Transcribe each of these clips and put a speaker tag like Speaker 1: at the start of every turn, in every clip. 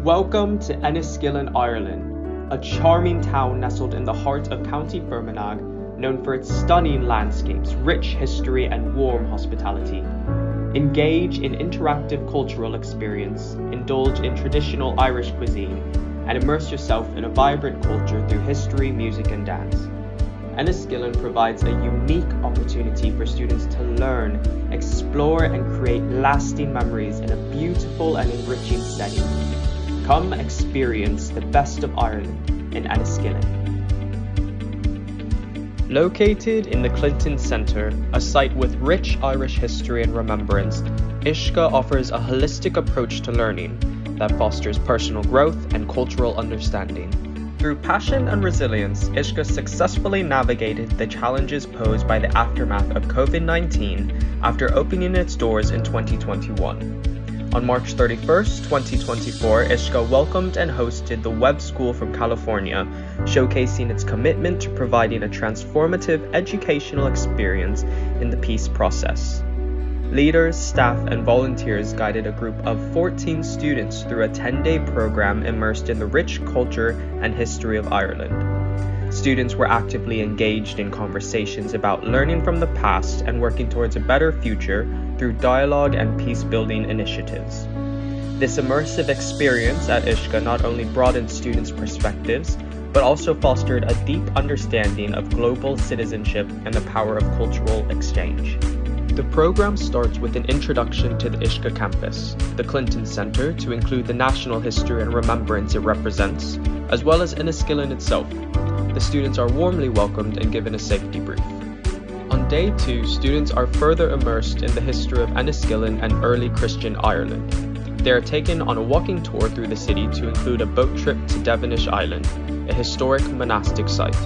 Speaker 1: Welcome to Enniskillen, Ireland, a charming town nestled in the heart of County Fermanagh, known for its stunning landscapes, rich history, and warm hospitality. Engage in interactive cultural experience, indulge in traditional Irish cuisine, and immerse yourself in a vibrant culture through history, music, and dance. Enniskillen provides a unique opportunity for students to learn, explore, and create lasting memories in a beautiful and enriching setting. Come experience the best of Ireland in Enniskillen. Located in the Clinton Centre, a site with rich Irish history and remembrance, UISCE offers a holistic approach to learning that fosters personal growth and cultural understanding. Through passion and resilience, UISCE successfully navigated the challenges posed by the aftermath of COVID-19 after opening its doors in 2021. On March 31st, 2024, UISCE welcomed and hosted the WEBB School from California, showcasing its commitment to providing a transformative educational experience in the peace process. Leaders, staff, and volunteers guided a group of 14 students through a 10-day program immersed in the rich culture and history of Ireland. Students were actively engaged in conversations about learning from the past and working towards a better future through dialogue and peace-building initiatives. This immersive experience at UISCE not only broadened students' perspectives, but also fostered a deep understanding of global citizenship and the power of cultural exchange. The program starts with an introduction to the UISCE campus, the Clinton Centre to include the national history and remembrance it represents, as well as Enniskillen itself. The students are warmly welcomed and given a safety brief. On day 2, students are further immersed in the history of Enniskillen and early Christian Ireland. They are taken on a walking tour through the city to include a boat trip to Devonish Island, a historic monastic site.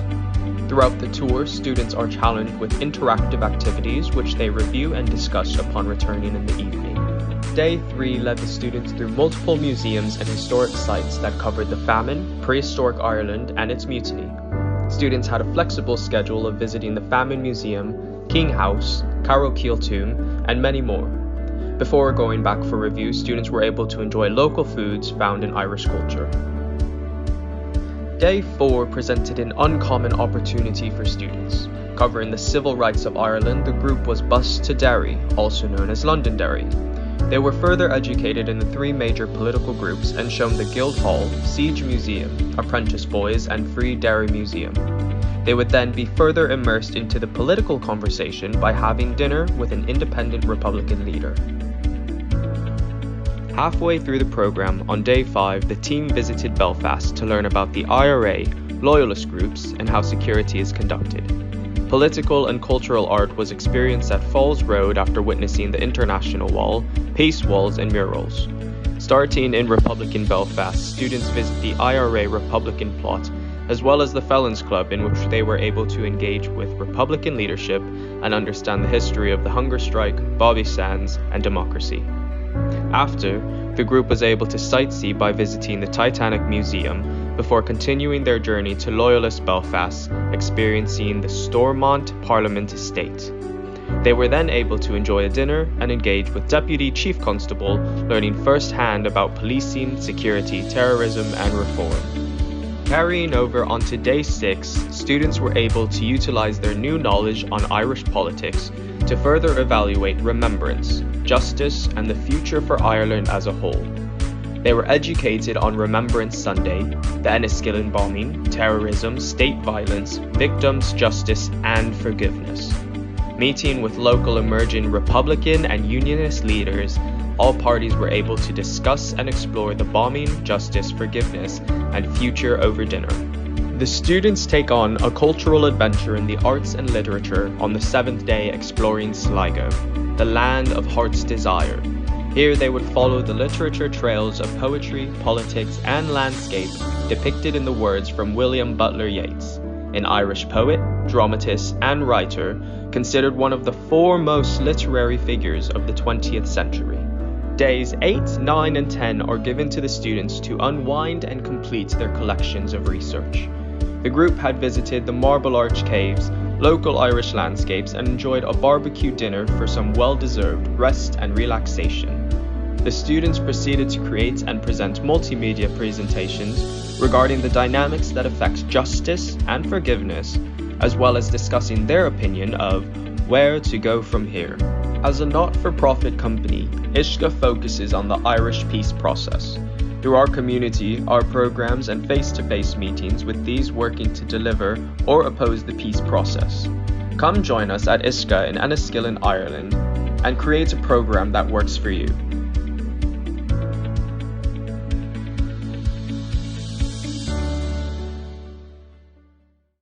Speaker 1: Throughout the tour, students are challenged with interactive activities which they review and discuss upon returning in the evening. Day 3 led the students through multiple museums and historic sites that covered the famine, prehistoric Ireland, and its mutiny. Students had a flexible schedule of visiting the Famine Museum, King House, Carrow Keele Tomb, and many more. Before going back for review, students were able to enjoy local foods found in Irish culture. Day 4 presented an uncommon opportunity for students. Covering the civil rights of Ireland, the group was bused to Derry, also known as Londonderry. They were further educated in the 3 major political groups and shown the Guildhall, Siege Museum, Apprentice Boys, and Free Derry Museum. They would then be further immersed into the political conversation by having dinner with an independent Republican leader. Halfway through the program, on day 5, the team visited Belfast to learn about the IRA, loyalist groups, and how security is conducted. Political and cultural art was experienced at Falls Road after witnessing the International Wall, Peace Walls, and murals. Starting in Republican Belfast, students visit the IRA Republican plot, as well as the Felons Club, in which they were able to engage with Republican leadership and understand the history of the hunger strike, Bobby Sands, and democracy. After, the group was able to sightsee by visiting the Titanic Museum, before continuing their journey to Loyalist Belfast, experiencing the Stormont Parliament Estate. They were then able to enjoy a dinner and engage with Deputy Chief Constable, learning firsthand about policing, security, terrorism, and reform. Carrying over onto day 6, students were able to utilize their new knowledge on Irish politics to further evaluate remembrance, justice, and the future for Ireland as a whole. They were educated on Remembrance Sunday, the Enniskillen bombing, terrorism, state violence, victims, justice, and forgiveness. Meeting with local emerging Republican and Unionist leaders, all parties were able to discuss and explore the bombing, justice, forgiveness, and future over dinner. The students take on a cultural adventure in the arts and literature on the 7th day, exploring Sligo, the land of heart's desire. Here they would follow the literature trails of poetry, politics, and landscape depicted in the words from William Butler Yeats, an Irish poet, dramatist, and writer, considered one of the foremost literary figures of the 20th century. Days 8, 9, and 10 are given to the students to unwind and complete their collections of research. The group had visited the Marble Arch Caves, local Irish landscapes, and enjoyed a barbecue dinner for some well-deserved rest and relaxation. the students proceeded to create and present multimedia presentations regarding the dynamics that affect justice and forgiveness, as well as discussing their opinion of where to go from here. As a not-for-profit company, UISCE focuses on the Irish peace process. Through our community, our programs and face-to-face meetings with these working to deliver or oppose the peace process. Come join us at UISCE in Enniskillen, Ireland, and create a program that works for you.